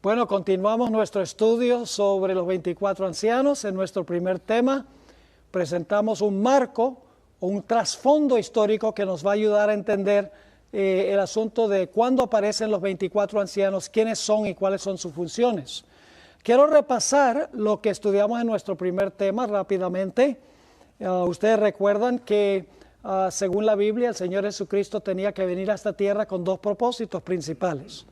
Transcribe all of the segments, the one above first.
Bueno, continuamos nuestro estudio sobre los 24 ancianos. En nuestro primer tema presentamos un marco o un trasfondo histórico que nos va a ayudar a entender el asunto de cuándo aparecen los 24 ancianos, quiénes son y cuáles son sus funciones. Quiero repasar lo que estudiamos en nuestro primer tema rápidamente. Ustedes recuerdan que según la Biblia el Señor Jesucristo tenía que venir a esta tierra con dos propósitos principales.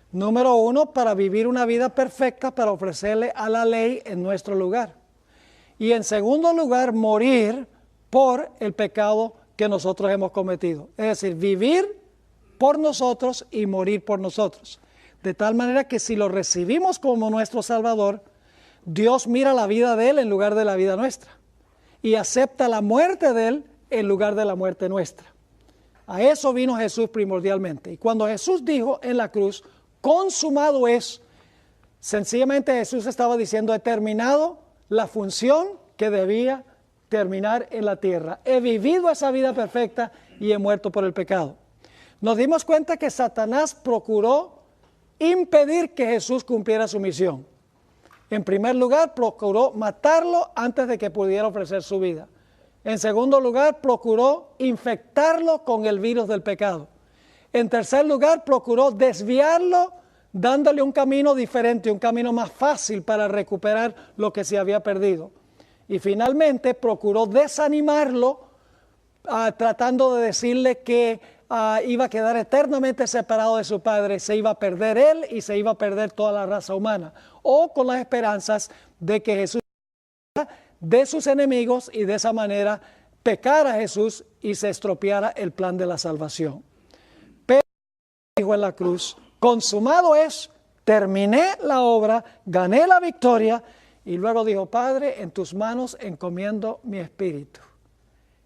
Número uno, para vivir una vida perfecta, para ofrecerle a la ley en nuestro lugar. Y en segundo lugar, morir por el pecado que nosotros hemos cometido. Es decir, vivir por nosotros y morir por nosotros. De tal manera que si lo recibimos como nuestro Salvador, Dios mira la vida de Él en lugar de la vida nuestra. Y acepta la muerte de Él en lugar de la muerte nuestra. A eso vino Jesús primordialmente. Y cuando Jesús dijo en la cruz, consumado es, sencillamente Jesús estaba diciendo, he terminado la función que debía terminar en la tierra. He vivido esa vida perfecta y he muerto por el pecado. Nos dimos cuenta que Satanás procuró impedir que Jesús cumpliera su misión. En primer lugar, procuró matarlo antes de que pudiera ofrecer su vida. En segundo lugar, procuró infectarlo con el virus del pecado. En tercer lugar, procuró desviarlo, dándole un camino diferente, un camino más fácil para recuperar lo que se había perdido. Y finalmente, procuró desanimarlo, tratando de decirle que iba a quedar eternamente separado de su Padre, se iba a perder él y se iba a perder toda la raza humana. O con las esperanzas de que Jesús de sus enemigos y de esa manera pecara a Jesús y se estropeara el plan de la salvación. Dijo en la cruz, consumado es, terminé la obra, gané la victoria, y luego dijo, Padre, en tus manos encomiendo mi espíritu.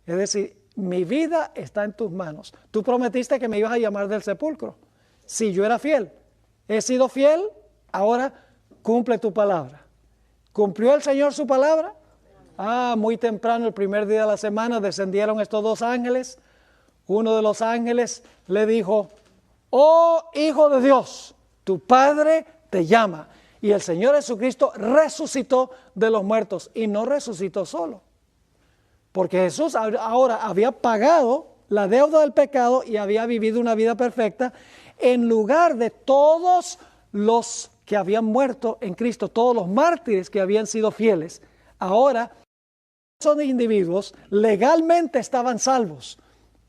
Es decir, mi vida está en tus manos. Tú prometiste que me ibas a llamar del sepulcro. Si yo era fiel, he sido fiel, ahora cumple tu palabra. ¿Cumplió el Señor su palabra? Muy temprano, el primer día de la semana, descendieron estos dos ángeles. Uno de los ángeles le dijo, oh Hijo de Dios, tu Padre te llama. Y el Señor Jesucristo resucitó de los muertos y no resucitó solo. Porque Jesús ahora había pagado la deuda del pecado y había vivido una vida perfecta en lugar de todos los que habían muerto en Cristo, todos los mártires que habían sido fieles. Ahora, esos individuos legalmente estaban salvos.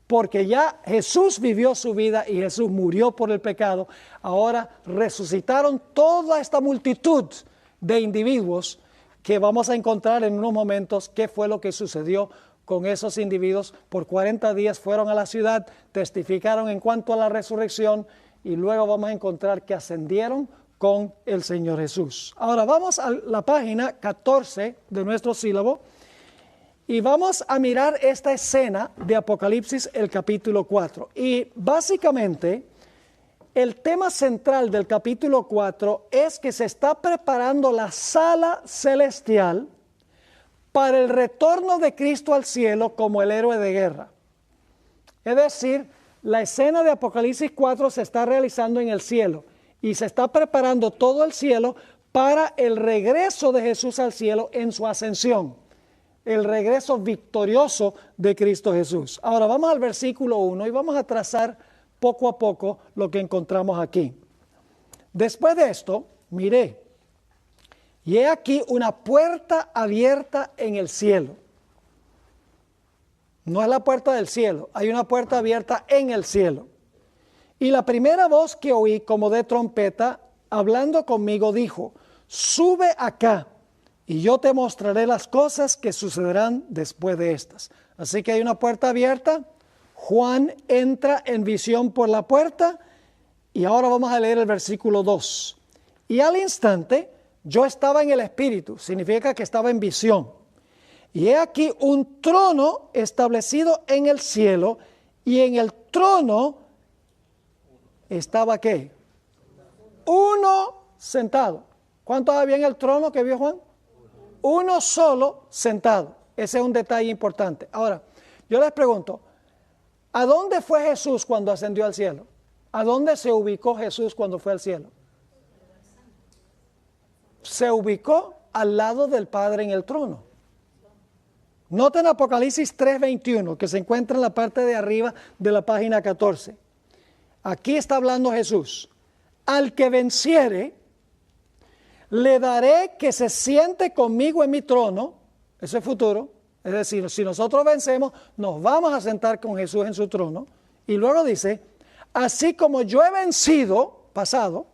Porque ya Jesús vivió su vida y Jesús murió por el pecado. Ahora resucitaron toda esta multitud de individuos que vamos a encontrar en unos momentos qué fue lo que sucedió con esos individuos. Por 40 días fueron a la ciudad, testificaron en cuanto a la resurrección y luego vamos a encontrar que ascendieron con el Señor Jesús. Ahora vamos a la página 14 de nuestro sílabo. Y vamos a mirar esta escena de Apocalipsis, el capítulo 4. Y básicamente, el tema central del capítulo 4 es que se está preparando la sala celestial para el retorno de Cristo al cielo como el héroe de guerra. Es decir, la escena de Apocalipsis 4 se está realizando en el cielo y se está preparando todo el cielo para el regreso de Jesús al cielo en su ascensión. El regreso victorioso de Cristo Jesús. Ahora vamos al versículo 1 y vamos a trazar poco a poco lo que encontramos aquí. Después de esto, miré, y he aquí una puerta abierta en el cielo. No es la puerta del cielo, hay una puerta abierta en el cielo. Y la primera voz que oí como de trompeta, hablando conmigo, dijo, sube acá. Y yo te mostraré las cosas que sucederán después de estas. Así que hay una puerta abierta. Juan entra en visión por la puerta. Y ahora vamos a leer el versículo 2. Y al instante yo estaba en el espíritu. Significa que estaba en visión. Y he aquí un trono establecido en el cielo. Y en el trono estaba ¿qué? Uno sentado. ¿Cuántos había en el trono que vio Juan? Uno solo sentado. Ese es un detalle importante. Ahora, yo les pregunto, ¿a dónde fue Jesús cuando ascendió al cielo? ¿A dónde se ubicó Jesús cuando fue al cielo? se ubicó al lado del Padre en el trono. Noten Apocalipsis 3:21, que se encuentra en la parte de arriba de la página 14. Aquí está hablando Jesús. Al que venciere, le daré que se siente conmigo en mi trono. Eso es futuro. Es decir, si nosotros vencemos, nos vamos a sentar con Jesús en su trono. Y luego dice, así como yo he vencido, pasado,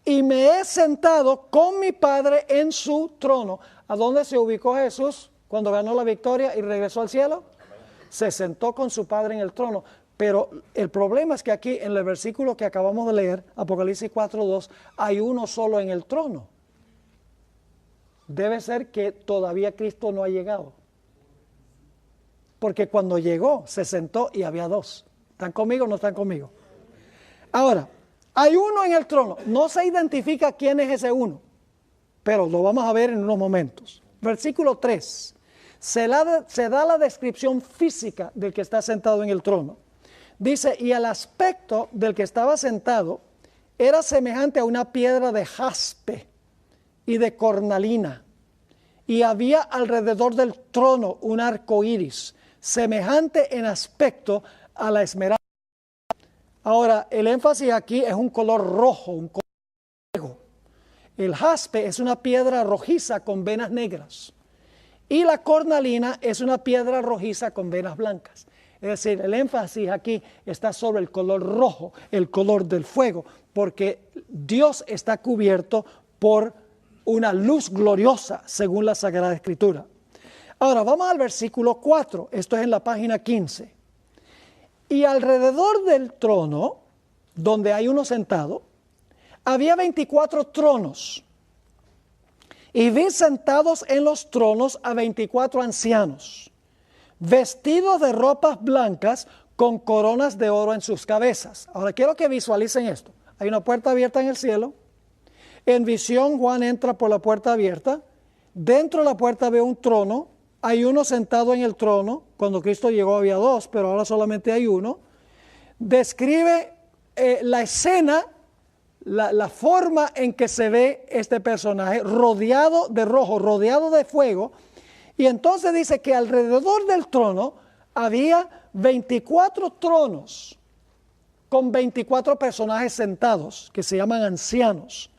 y me he sentado con mi Padre en su trono. ¿A dónde se ubicó Jesús cuando ganó la victoria y regresó al cielo? Se sentó con su Padre en el trono. Pero el problema es que aquí en el versículo que acabamos de leer, Apocalipsis 4:2, hay uno solo en el trono. Debe ser que todavía Cristo no ha llegado. Porque cuando llegó, se sentó y había dos. ¿Están conmigo o no están conmigo? Ahora, hay uno en el trono. No se identifica quién es ese uno, pero lo vamos a ver en unos momentos. Versículo 3. Se da la descripción física del que está sentado en el trono. Dice, y el aspecto del que estaba sentado era semejante a una piedra de jaspe y de cornalina. Y había alrededor del trono un arco iris, semejante en aspecto a la esmeralda. Ahora, el énfasis aquí es un color rojo, un color fuego. El jaspe es una piedra rojiza con venas negras. Y la cornalina es una piedra rojiza con venas blancas. Es decir, el énfasis aquí está sobre el color rojo, el color del fuego, porque Dios está cubierto por una luz gloriosa, según la Sagrada Escritura. Ahora, vamos al versículo 4, esto es en la página 15. Y alrededor del trono, donde hay uno sentado, había 24 tronos. Y vi sentados en los tronos a 24 ancianos, vestidos de ropas blancas con coronas de oro en sus cabezas. Ahora quiero que visualicen esto. Hay una puerta abierta en el cielo. En visión Juan entra por la puerta abierta. Dentro de la puerta ve un trono. Hay uno sentado en el trono. Cuando Cristo llegó había dos, pero ahora solamente hay uno. Describe la escena, la forma en que se ve este personaje rodeado de rojo, rodeado de fuego. Y entonces dice que alrededor del trono había 24 tronos con 24 personajes sentados que se llaman ancianos.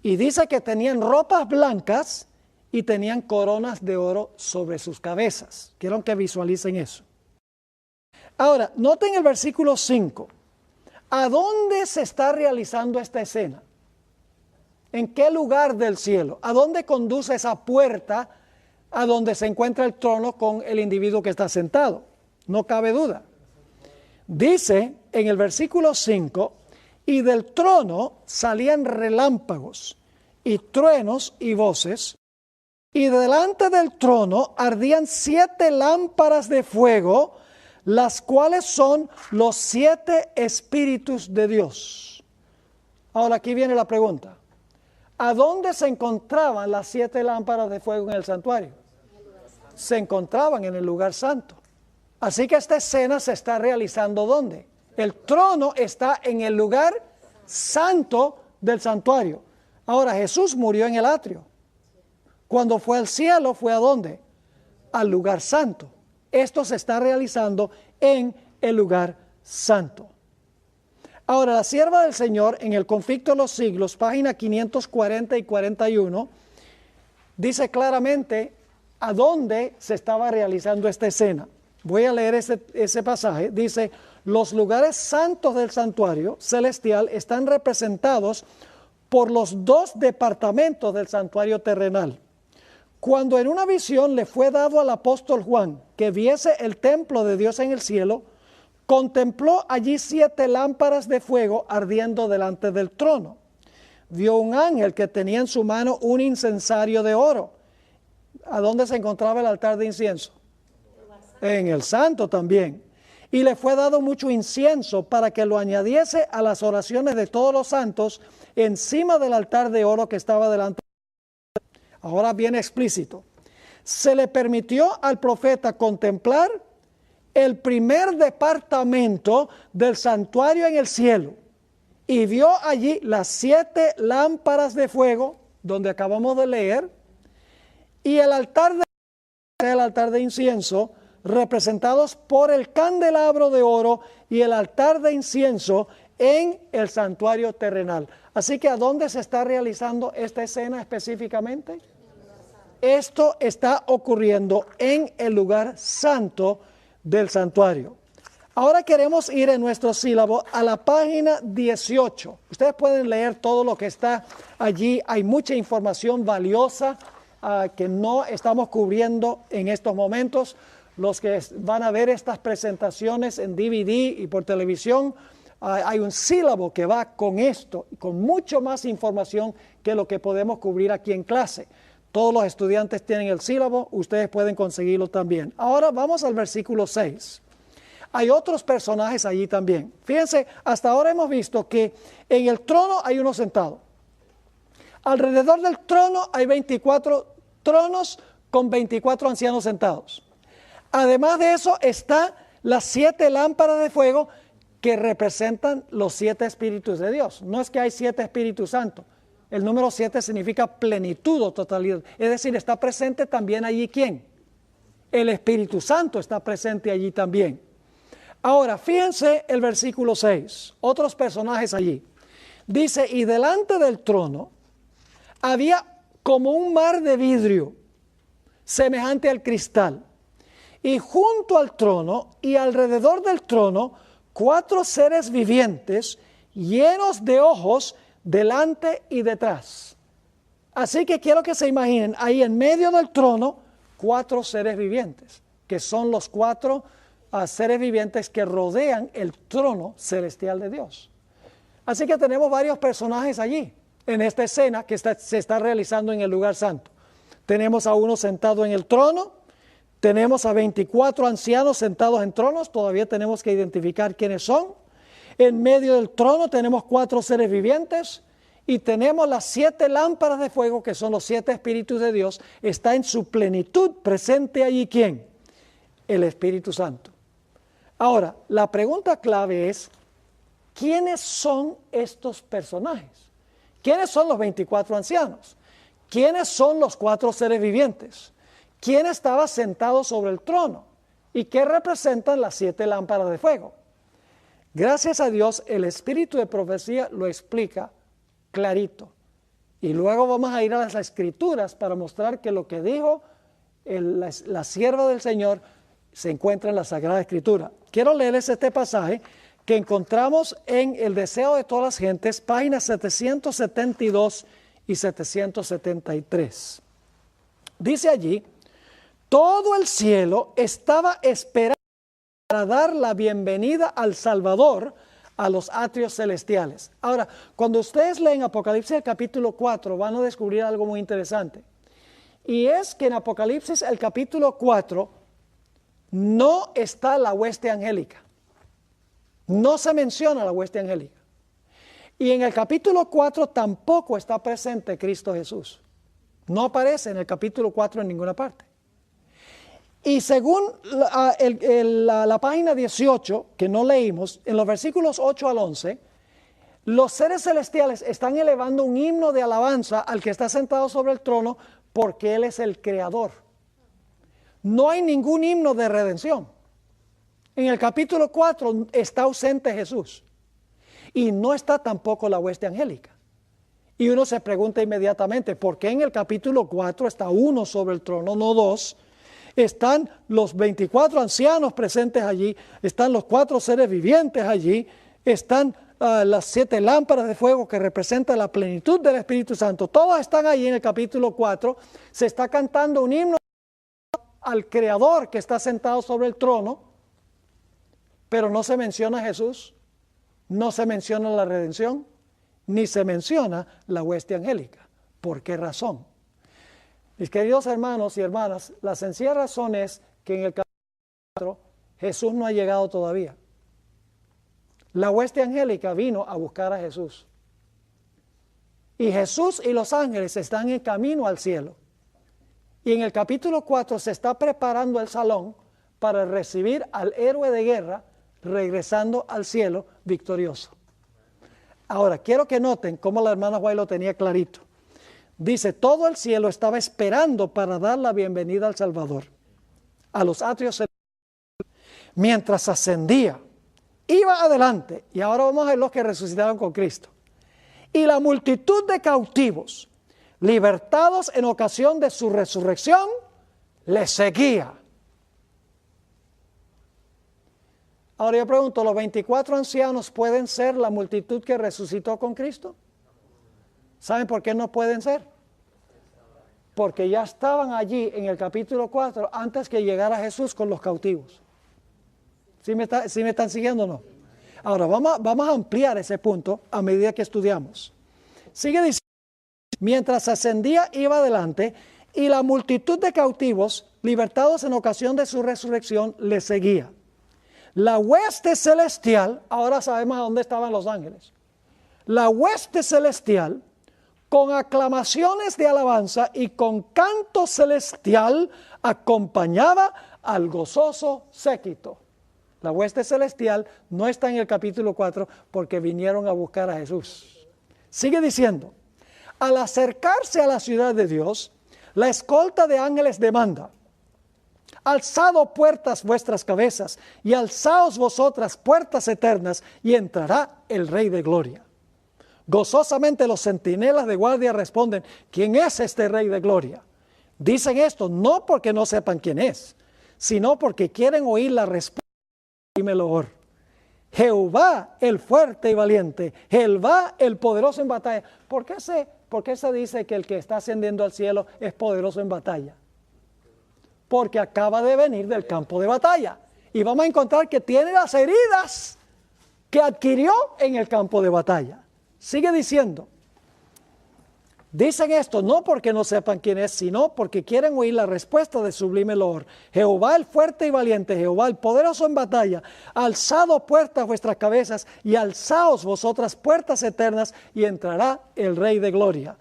Y dice que tenían ropas blancas y tenían coronas de oro sobre sus cabezas. Quiero que visualicen eso. Ahora, noten el versículo 5. ¿A dónde se está realizando esta escena? ¿En qué lugar del cielo? ¿A dónde conduce esa puerta a donde se encuentra el trono con el individuo que está sentado? No cabe duda. Dice en el versículo 5, y del trono salían relámpagos y truenos y voces, y delante del trono ardían 7 lámparas de fuego, las cuales son los 7 espíritus de Dios. Ahora aquí viene la pregunta. ¿A dónde se encontraban las 7 lámparas de fuego en el santuario? Se encontraban en el lugar santo. Así que esta escena se está realizando ¿dónde? El trono está en el lugar santo del santuario. Ahora Jesús murió en el atrio. Cuando fue al cielo, ¿fue a dónde? Al lugar santo. Esto se está realizando en el lugar santo. Ahora, la sierva del Señor en el Conflicto de los Siglos, página 540 y 41, dice claramente a dónde se estaba realizando esta escena. Voy a leer ese pasaje. Dice, los lugares santos del santuario celestial están representados por los 2 departamentos del santuario terrenal. Cuando en una visión le fue dado al apóstol Juan que viese el templo de Dios en el cielo, contempló allí 7 lámparas de fuego ardiendo delante del trono. Vio un ángel que tenía en su mano un incensario de oro. ¿A dónde se encontraba el altar de incienso? En el santo también. Y le fue dado mucho incienso para que lo añadiese a las oraciones de todos los santos encima del altar de oro que estaba delante. Ahora viene explícito. Se le permitió al profeta contemplar el primer departamento del santuario en el cielo y vio allí las 7 lámparas de fuego donde acabamos de leer, y el altar de incienso, representados por el candelabro de oro y el altar de incienso en el santuario terrenal. Así que, ¿a dónde se está realizando esta escena específicamente? Esto está ocurriendo en el lugar santo del santuario. Ahora queremos ir en nuestro sílabo a la página 18. Ustedes pueden leer todo lo que está allí. Hay mucha información valiosa que no estamos cubriendo en estos momentos. Los que van a ver estas presentaciones en DVD y por televisión, hay un sílabo que va con esto, con mucho más información que lo que podemos cubrir aquí en clase. Todos los estudiantes tienen el sílabo, ustedes pueden conseguirlo también. Ahora vamos al versículo 6. Hay otros personajes allí también. Fíjense, hasta ahora hemos visto que en el trono hay uno sentado. Alrededor del trono hay 24 tronos con 24 ancianos sentados. Además de eso están las 7 lámparas de fuego que representan los 7 espíritus de Dios. No es que hay 7 Espíritus Santos. El número 7 significa plenitud o totalidad. Es decir, está presente también allí ¿quién? El Espíritu Santo está presente allí también. Ahora, fíjense el versículo 6. Otros personajes allí. Dice, y delante del trono había como un mar de vidrio, semejante al cristal. Y junto al trono y alrededor del trono, 4 seres vivientes llenos de ojos delante y detrás. Así que quiero que se imaginen, ahí en medio del trono, 4 seres vivientes, que son los 4 seres vivientes que rodean el trono celestial de Dios. Así que tenemos varios personajes allí, en esta escena que se está realizando en el lugar santo. Tenemos a uno sentado en el trono, tenemos a 24 ancianos sentados en tronos, todavía tenemos que identificar quiénes son. En medio del trono tenemos 4 seres vivientes y tenemos las 7 lámparas de fuego que son los 7 espíritus de Dios. Está en su plenitud presente allí ¿quién? El Espíritu Santo. Ahora, la pregunta clave es, ¿quiénes son estos personajes? ¿Quiénes son los 24 ancianos? ¿Quiénes son los 4 seres vivientes? ¿Quién estaba sentado sobre el trono? ¿Y qué representan las 7 lámparas de fuego? Gracias a Dios, el espíritu de profecía lo explica clarito. Y luego vamos a ir a las escrituras para mostrar que lo que dijo la sierva del Señor se encuentra en la Sagrada Escritura. Quiero leerles este pasaje que encontramos en El Deseo de Todas las Gentes, páginas 772 y 773. Dice allí, todo el cielo estaba esperando para dar la bienvenida al Salvador a los atrios celestiales. Ahora, cuando ustedes leen Apocalipsis capítulo 4, van a descubrir algo muy interesante. Y es que en Apocalipsis el capítulo 4 no está la hueste angélica. No se menciona la hueste angélica. Y en el capítulo 4 tampoco está presente Cristo Jesús. No aparece en el capítulo 4 en ninguna parte. Y según la página 18, que no leímos, en los versículos 8 al 11, los seres celestiales están elevando un himno de alabanza al que está sentado sobre el trono porque Él es el creador. No hay ningún himno de redención. En el capítulo 4 está ausente Jesús. Y no está tampoco la hueste angélica. Y uno se pregunta inmediatamente, ¿por qué en el capítulo 4 está uno sobre el trono, no 2? Están los 24 ancianos presentes allí, están los 4 seres vivientes allí, están las 7 lámparas de fuego que representan la plenitud del Espíritu Santo. Todos están allí en el capítulo 4. Se está cantando un himno al Creador que está sentado sobre el trono, pero no se menciona a Jesús, no se menciona la redención, ni se menciona la hueste angélica. ¿Por qué razón? Mis queridos hermanos y hermanas, la sencilla razón es que en el capítulo 4 Jesús no ha llegado todavía. La hueste angélica vino a buscar a Jesús. Y Jesús y los ángeles están en camino al cielo. Y en el capítulo 4 se está preparando el salón para recibir al héroe de guerra regresando al cielo victorioso. Ahora, quiero que noten cómo la hermana White lo tenía clarito. Dice, todo el cielo estaba esperando para dar la bienvenida al Salvador, a los atrios celestiales. Mientras ascendía, iba adelante, y ahora vamos a ver los que resucitaron con Cristo. Y la multitud de cautivos, libertados en ocasión de su resurrección, le seguía. Ahora yo pregunto, ¿los 24 ancianos pueden ser la multitud que resucitó con Cristo? ¿Saben por qué no pueden ser? Porque ya estaban allí en el capítulo 4 antes que llegara Jesús con los cautivos. ¿Sí me están siguiendo o no? Ahora vamos a ampliar ese punto a medida que estudiamos. Sigue diciendo, mientras ascendía iba adelante y la multitud de cautivos, libertados en ocasión de su resurrección, le seguía. La hueste celestial, ahora sabemos a dónde estaban los ángeles. La hueste celestial, con aclamaciones de alabanza y con canto celestial, acompañaba al gozoso séquito. La hueste celestial no está en el capítulo 4 porque vinieron a buscar a Jesús. Sigue diciendo, al acercarse a la ciudad de Dios, la escolta de ángeles demanda, alzado puertas vuestras cabezas y alzaos vosotras puertas eternas y entrará el Rey de Gloria. Gozosamente los centinelas de guardia responden, ¿quién es este Rey de Gloria? Dicen esto no porque no sepan quién es, sino porque quieren oír la respuesta. Jehová el fuerte y valiente, Jehová el poderoso en batalla. ¿Por qué se dice que el que está ascendiendo al cielo es poderoso en batalla? Porque acaba de venir del campo de batalla. Y vamos a encontrar que tiene las heridas que adquirió en el campo de batalla. Sigue diciendo. Dicen esto no porque no sepan quién es, sino porque quieren oír la respuesta de sublime loor. Jehová el fuerte y valiente, Jehová el poderoso en batalla, alzado puertas vuestras cabezas y alzaos vosotras puertas eternas y entrará el Rey de Gloria.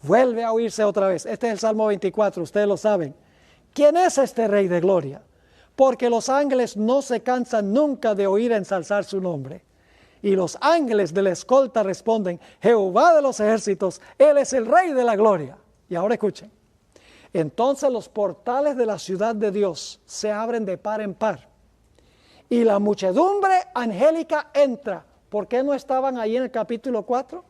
Vuelve a oírse otra vez. Este es el Salmo 24, ustedes lo saben. ¿Quién es este Rey de Gloria? Porque los ángeles no se cansan nunca de oír ensalzar su nombre. Y los ángeles de la escolta responden, Jehová de los ejércitos, Él es el Rey de la Gloria. Y ahora escuchen. Entonces los portales de la ciudad de Dios se abren de par en par. Y la muchedumbre angélica entra. ¿Por qué no estaban ahí en el capítulo 4?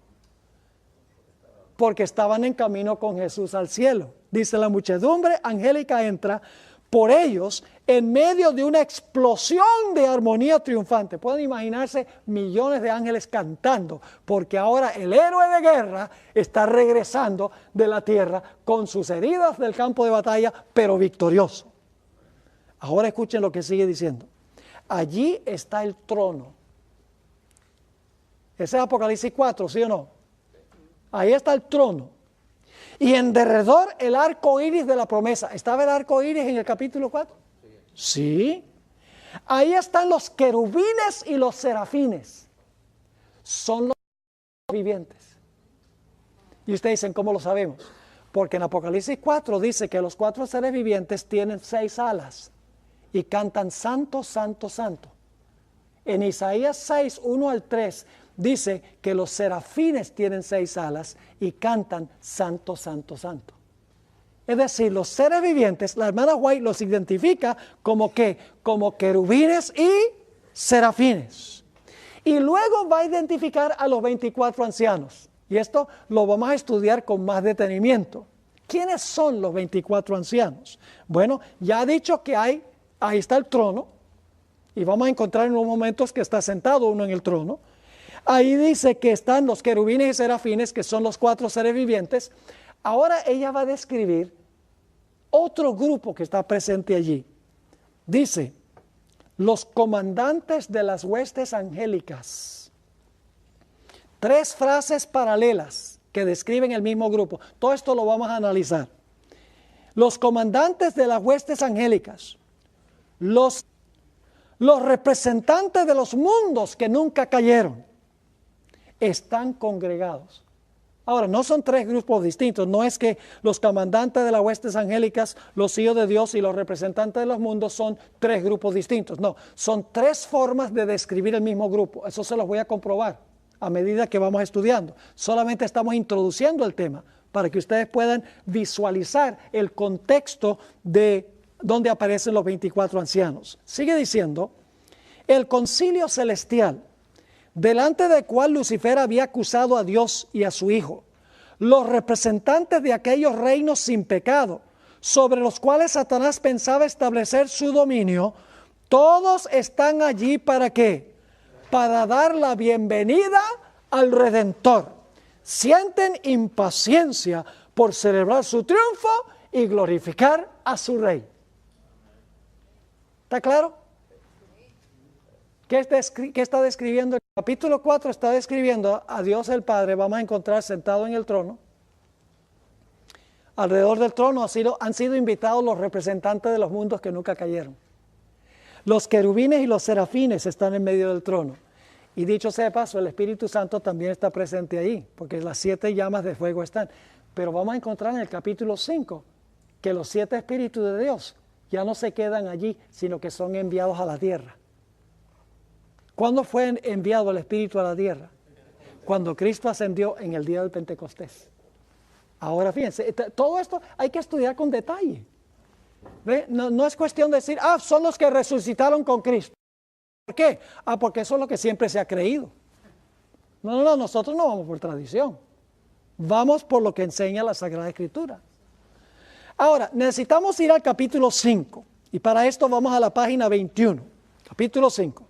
Porque estaban en camino con Jesús al cielo. Dice, la muchedumbre angélica entra por ellos en medio de una explosión de armonía triunfante. Pueden imaginarse millones de ángeles cantando, porque ahora el héroe de guerra está regresando de la tierra con sus heridas del campo de batalla, pero victorioso. Ahora escuchen lo que sigue diciendo. Allí está el trono. Ese es Apocalipsis 4, ¿sí o no? Ahí está el trono. Y en derredor el arco iris de la promesa. ¿Estaba el arco iris en el capítulo 4? Sí. Ahí están los querubines y los serafines. Son los vivientes. Y ustedes dicen, ¿cómo lo sabemos? Porque en Apocalipsis 4 dice que los 4 seres vivientes tienen 6 alas y cantan santo, santo, santo. En Isaías 6, 1 al 3 dice que los serafines tienen 6 alas y cantan santo, santo, santo. Es decir, los seres vivientes, la hermana White los identifica como ¿qué? Como querubines y serafines. Y luego va a identificar a los 24 ancianos. Y esto lo vamos a estudiar con más detenimiento. ¿Quiénes son los 24 ancianos? Bueno, ya ha dicho que ahí está el trono. Y vamos a encontrar en unos momentos que está sentado uno en el trono. Ahí dice que están los querubines y serafines, que son los 4 seres vivientes. Ahora ella va a describir otro grupo que está presente allí. Dice, los comandantes de las huestes angélicas. 3 frases paralelas que describen el mismo grupo. Todo esto lo vamos a analizar. Los comandantes de las huestes angélicas. Los representantes de los mundos que nunca cayeron. Están congregados. Ahora, no son 3 grupos distintos. No es que los comandantes de las huestes angélicas, los hijos de Dios y los representantes de los mundos son 3 grupos distintos. No, son 3 formas de describir el mismo grupo. Eso se los voy a comprobar a medida que vamos estudiando. Solamente estamos introduciendo el tema para que ustedes puedan visualizar el contexto de donde aparecen los 24 ancianos. Sigue diciendo, el concilio celestial, delante del cual Lucifer había acusado a Dios y a su Hijo, los representantes de aquellos reinos sin pecado, sobre los cuales Satanás pensaba establecer su dominio, todos están allí ¿para qué? Para dar la bienvenida al Redentor. Sienten impaciencia por celebrar su triunfo y glorificar a su Rey. ¿Está claro? ¿Qué está describiendo? El capítulo 4 está describiendo a Dios el Padre. Vamos a encontrar sentado en el trono. Alrededor del trono han sido invitados los representantes de los mundos que nunca cayeron. Los querubines y los serafines están en medio del trono. Y dicho sea de paso, el Espíritu Santo también está presente ahí, porque las 7 llamas de fuego están. Pero vamos a encontrar en el capítulo 5 que los 7 espíritus de Dios ya no se quedan allí, sino que son enviados a la tierra. ¿Cuándo fue enviado el Espíritu a la tierra? Cuando Cristo ascendió en el día del Pentecostés. Ahora fíjense, todo esto hay que estudiar con detalle. ¿Ve? No es cuestión de decir, son los que resucitaron con Cristo. ¿Por qué? Porque eso es lo que siempre se ha creído. No, nosotros no vamos por tradición. Vamos por lo que enseña la Sagrada Escritura. Ahora, necesitamos ir al capítulo 5. Y para esto vamos a la página 21. Capítulo 5.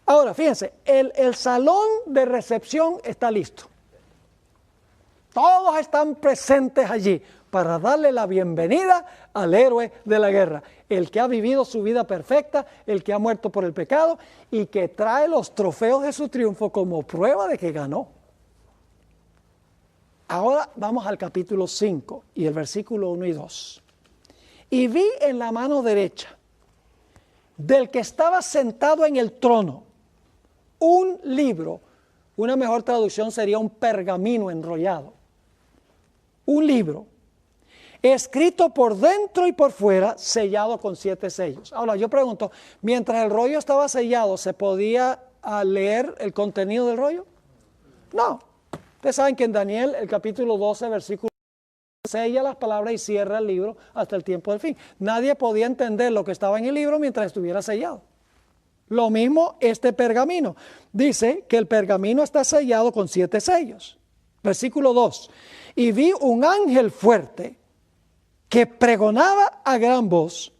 Ahora, fíjense, el salón de recepción está listo. Todos están presentes allí para darle la bienvenida al héroe de la guerra, el que ha vivido su vida perfecta, el que ha muerto por el pecado y que trae los trofeos de su triunfo como prueba de que ganó. Ahora vamos al capítulo 5 y el versículo 1 y 2. Y vi en la mano derecha del que estaba sentado en el trono un libro, una mejor traducción sería un pergamino enrollado. Un libro, escrito por dentro y por fuera, sellado con 7 sellos. Ahora yo pregunto, mientras el rollo estaba sellado, ¿se podía leer el contenido del rollo? No. Ustedes saben que en Daniel, el capítulo 12, versículo 1, sella las palabras y cierra el libro hasta el tiempo del fin. Nadie podía entender lo que estaba en el libro mientras estuviera sellado. Lo mismo este pergamino. Dice que el pergamino está sellado con 7 sellos. Versículo 2. Y vi un ángel fuerte que pregonaba a gran voz,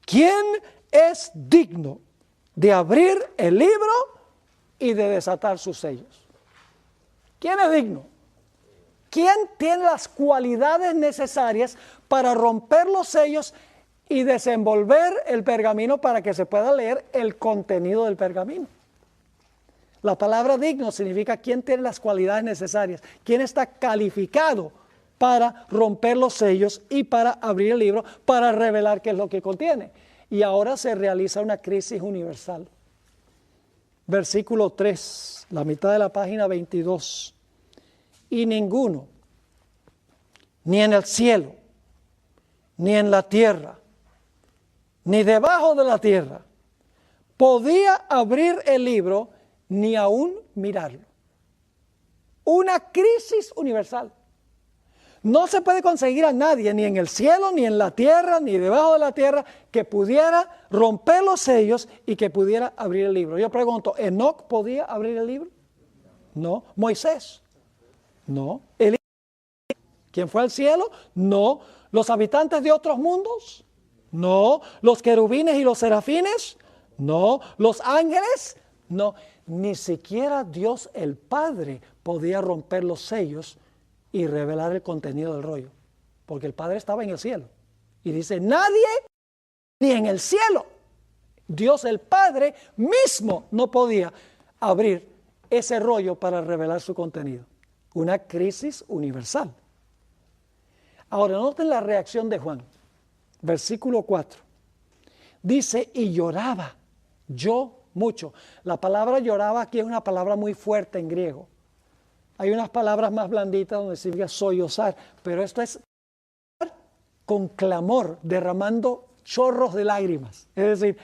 ¿quién es digno de abrir el libro y de desatar sus sellos? ¿Quién es digno? ¿Quién tiene las cualidades necesarias para romper los sellos y desenvolver el pergamino para que se pueda leer el contenido del pergamino? La palabra digno significa quién tiene las cualidades necesarias, quién está calificado para romper los sellos y para abrir el libro, para revelar qué es lo que contiene. Y ahora se realiza una crisis universal. Versículo 3, la mitad de la página 22. Y ninguno, ni en el cielo, ni en la tierra, ni debajo de la tierra, podía abrir el libro ni aún mirarlo. Una crisis universal. No se puede conseguir a nadie, ni en el cielo, ni en la tierra, ni debajo de la tierra, que pudiera romper los sellos y que pudiera abrir el libro. Yo pregunto, ¿Enoc podía abrir el libro? No. ¿Moisés? No. ¿Quién fue al cielo? No. ¿Los habitantes de otros mundos? No. ¿Los querubines y los serafines? No. ¿Los ángeles? No. Ni siquiera Dios el Padre podía romper los sellos y revelar el contenido del rollo, porque el Padre estaba en el cielo. Y dice, nadie, ni en el cielo, Dios el Padre mismo no podía abrir ese rollo para revelar su contenido. Una crisis universal. Ahora, noten la reacción de Juan. Versículo 4. Dice, y lloraba yo mucho. La palabra lloraba aquí es una palabra muy fuerte en griego. Hay unas palabras más blanditas donde significa sollozar, pero esto es con clamor, derramando chorros de lágrimas. Es decir,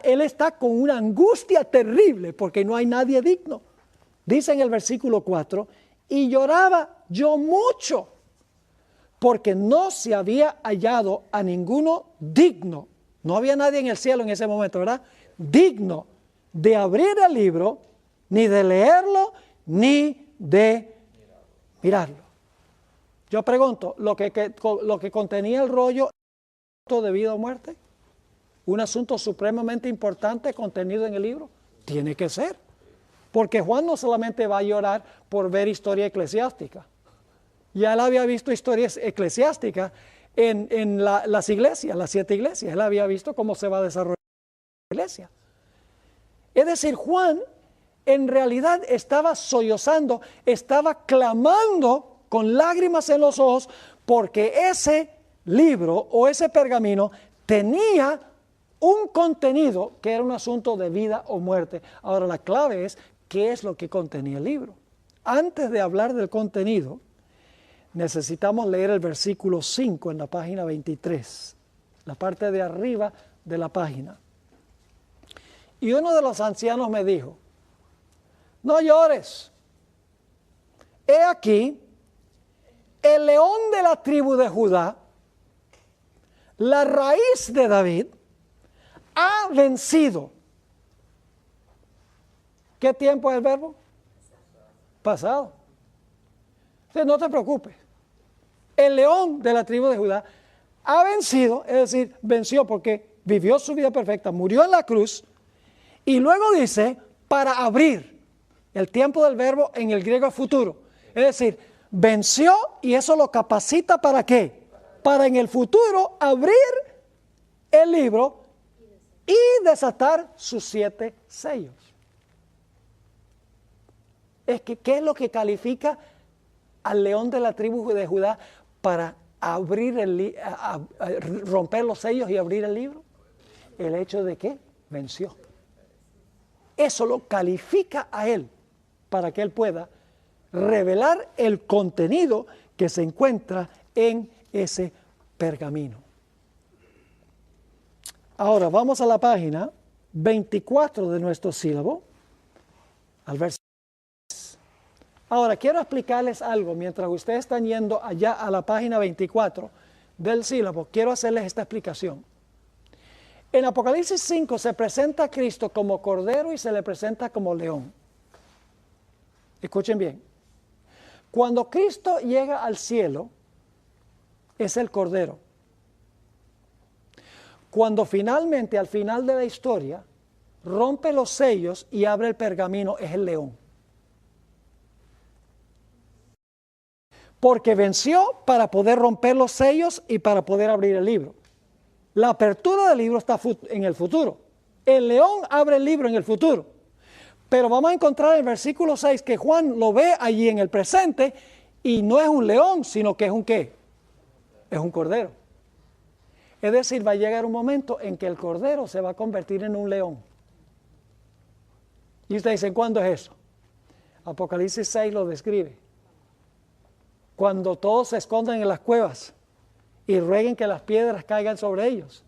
él está con una angustia terrible porque no hay nadie digno. Dice en el versículo 4, y lloraba yo mucho, porque no se había hallado a ninguno digno. No había nadie en el cielo en ese momento, ¿verdad? Digno de abrir el libro, ni de leerlo, ni de mirarlo. Yo pregunto, ¿lo que contenía el rollo de vida o muerte? ¿Un asunto supremamente importante contenido en el libro? Tiene que ser. Porque Juan no solamente va a llorar por ver historia eclesiástica. Ya él había visto historias eclesiásticas en las iglesias, las 7 iglesias. Él había visto cómo se va a desarrollar la iglesia. Es decir, Juan en realidad estaba sollozando, estaba clamando con lágrimas en los ojos porque ese libro o ese pergamino tenía un contenido que era un asunto de vida o muerte. Ahora la clave es qué es lo que contenía el libro. Antes de hablar del contenido, necesitamos leer el versículo 5 en la página 23, la parte de arriba de la página. Y uno de los ancianos me dijo, no llores, he aquí, el león de la tribu de Judá, la raíz de David, ha vencido. ¿Qué tiempo es el verbo? Pasado. Entonces no te preocupes. El león de la tribu de Judá ha vencido, es decir, venció porque vivió su vida perfecta, murió en la cruz, y luego dice, para abrir. El tiempo del verbo en el griego es futuro. Es decir, venció y eso lo capacita ¿para qué? Para en el futuro abrir el libro y desatar sus 7 sellos. Es que, ¿qué es lo que califica al león de la tribu de Judá para abrir romper los sellos y abrir el libro? El hecho de que venció. Eso lo califica a él para que él pueda revelar el contenido que se encuentra en ese pergamino. Ahora vamos a la página 24 de nuestro sílabo, al versículo. Ahora quiero explicarles algo mientras ustedes están yendo allá a la página 24 del sílabo. Quiero hacerles esta explicación. En Apocalipsis 5 se presenta a Cristo como cordero y se le presenta como león. Escuchen bien. Cuando Cristo llega al cielo, es el cordero. Cuando finalmente, al final de la historia, rompe los sellos y abre el pergamino, es el león. Porque venció para poder romper los sellos y para poder abrir el libro. La apertura del libro está en el futuro. El león abre el libro en el futuro. Pero vamos a encontrar en el versículo 6 que Juan lo ve allí en el presente y no es un león, sino que es un ¿qué? Es un cordero. Es decir, va a llegar un momento en que el cordero se va a convertir en un león. Y ustedes dicen, ¿cuándo es eso? Apocalipsis 6 lo describe. Cuando todos se escondan en las cuevas y rueguen que las piedras caigan sobre ellos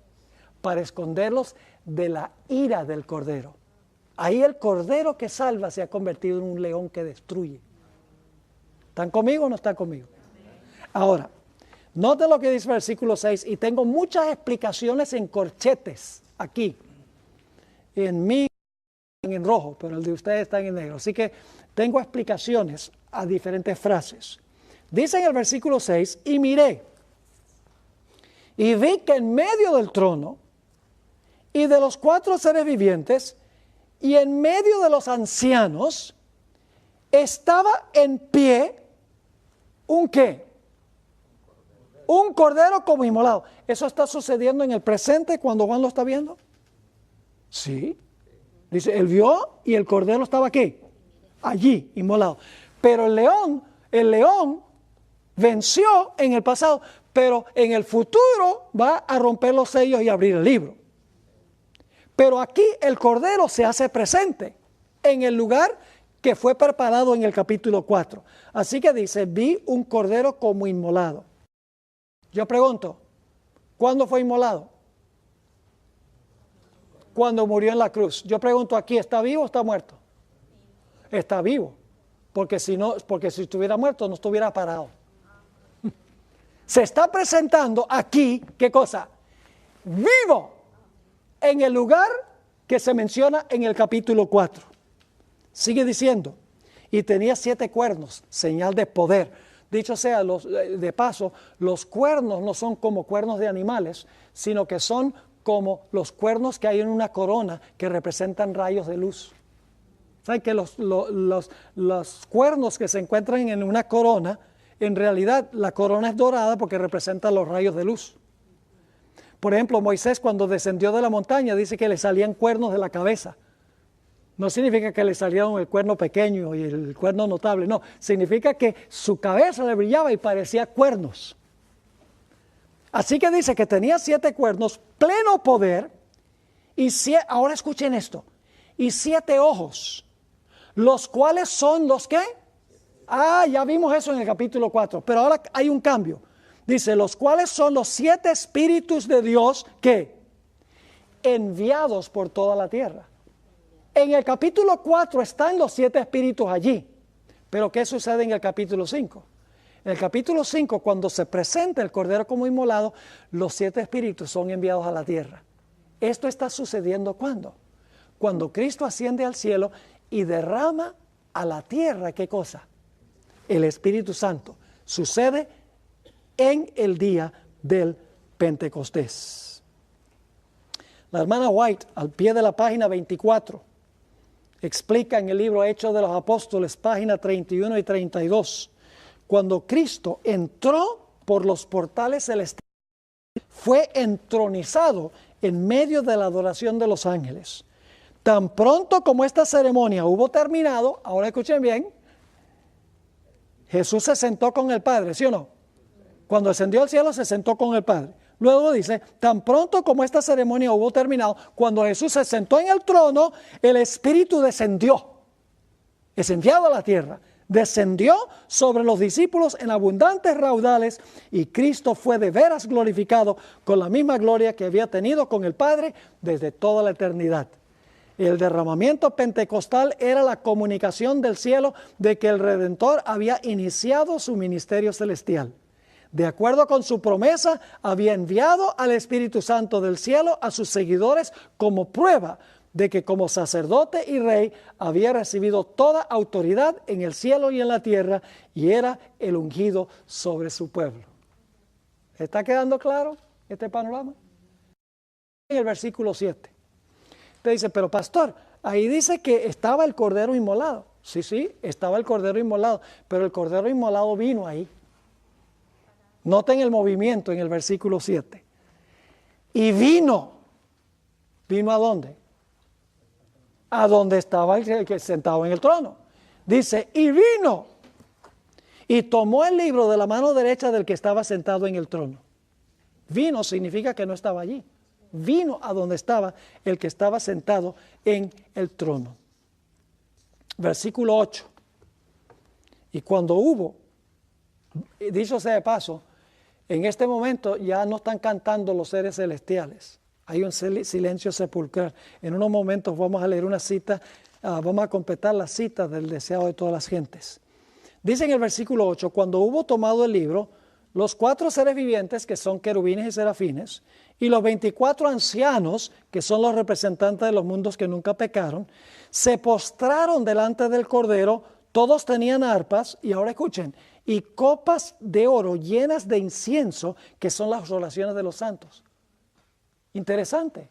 para esconderlos de la ira del cordero. Ahí el cordero que salva se ha convertido en un león que destruye. ¿Están conmigo o no están conmigo? Ahora, noten lo que dice el versículo 6 y tengo muchas explicaciones en corchetes aquí. En mí en rojo, pero el de ustedes está en negro. Así que tengo explicaciones a diferentes frases. Dice en el versículo 6, y miré, y vi que en medio del trono y de los 4 seres vivientes y en medio de los ancianos estaba en pie un ¿qué? Un cordero como inmolado. ¿Eso está sucediendo en el presente cuando Juan lo está viendo? Sí. Dice, él vio y el cordero estaba ¿qué? Allí, inmolado. Pero el león venció en el pasado, pero en el futuro va a romper los sellos y abrir el libro. Pero aquí el cordero se hace presente en el lugar que fue preparado en el capítulo 4. Así que dice, vi un cordero como inmolado. Yo pregunto, ¿cuándo fue inmolado? Cuando murió en la cruz. Yo pregunto aquí, ¿está vivo o está muerto? Está vivo. porque si estuviera muerto no estuviera parado. Se está presentando aquí, ¿qué cosa? Vivo en el lugar que se menciona en el capítulo 4. Sigue diciendo, y tenía 7 cuernos, señal de poder. Dicho sea de paso, los cuernos no son como cuernos de animales, sino que son como los cuernos que hay en una corona que representan rayos de luz. ¿Saben que los cuernos que se encuentran en una corona, en realidad la corona es dorada porque representa los rayos de luz? Por ejemplo, Moisés cuando descendió de la montaña dice que le salían cuernos de la cabeza. No significa que le salieron el cuerno pequeño y el cuerno notable, no. Significa que su cabeza le brillaba y parecía cuernos. Así que dice que tenía 7 cuernos, pleno poder, y ahora escuchen esto, y 7 ojos, los cuales son los que, ya vimos eso en el capítulo 4, pero ahora hay un cambio. Dice, los cuales son los 7 espíritus de Dios que enviados por toda la tierra. En el capítulo 4 están los 7 espíritus allí, pero ¿qué sucede en el capítulo 5? En el capítulo 5, cuando se presenta el Cordero como inmolado, los 7 espíritus son enviados a la tierra. Esto está sucediendo ¿cuándo? Cuando Cristo asciende al cielo y derrama a la tierra, ¿qué cosa? El Espíritu Santo. Sucede en el día del Pentecostés. La hermana White, al pie de la página 24, explica en el libro Hechos de los Apóstoles, página 31 y 32, cuando Cristo entró por los portales celestiales, fue entronizado en medio de la adoración de los ángeles. Tan pronto como esta ceremonia hubo terminado, ahora escuchen bien, Jesús se sentó con el Padre, ¿sí o no? Cuando ascendió al cielo se sentó con el Padre. Luego dice, tan pronto como esta ceremonia hubo terminado, cuando Jesús se sentó en el trono, el Espíritu descendió, es enviado a la tierra. Descendió sobre los discípulos en abundantes raudales y Cristo fue de veras glorificado con la misma gloria que había tenido con el Padre desde toda la eternidad. El derramamiento pentecostal era la comunicación del cielo de que el Redentor había iniciado su ministerio celestial. De acuerdo con su promesa, había enviado al Espíritu Santo del cielo a sus seguidores como prueba de que como sacerdote y rey había recibido toda autoridad en el cielo y en la tierra y era el ungido sobre su pueblo. ¿Está quedando claro este panorama? En el versículo 7. Usted dice, pero pastor, ahí dice que estaba el cordero inmolado. Sí, estaba el cordero inmolado, pero el cordero inmolado vino ahí. Noten el movimiento en el versículo 7. Y vino. ¿Vino a dónde? A donde estaba el que sentado en el trono. Dice, y vino. Y tomó el libro de la mano derecha del que estaba sentado en el trono. Vino significa que no estaba allí. Vino a donde estaba el que estaba sentado en el trono. Versículo 8. Y cuando hubo, dicho sea de paso, en este momento ya no están cantando los seres celestiales. Hay un silencio sepulcral. En unos momentos vamos a leer una cita, vamos a completar la cita del deseado de todas las gentes. Dice en el versículo 8, cuando hubo tomado el libro, los 4 seres vivientes, que son querubines y serafines, y los 24 ancianos, que son los representantes de los mundos que nunca pecaron, se postraron delante del Cordero. Todos tenían arpas, y ahora escuchen, y copas de oro llenas de incienso, que son las oraciones de los santos. Interesante.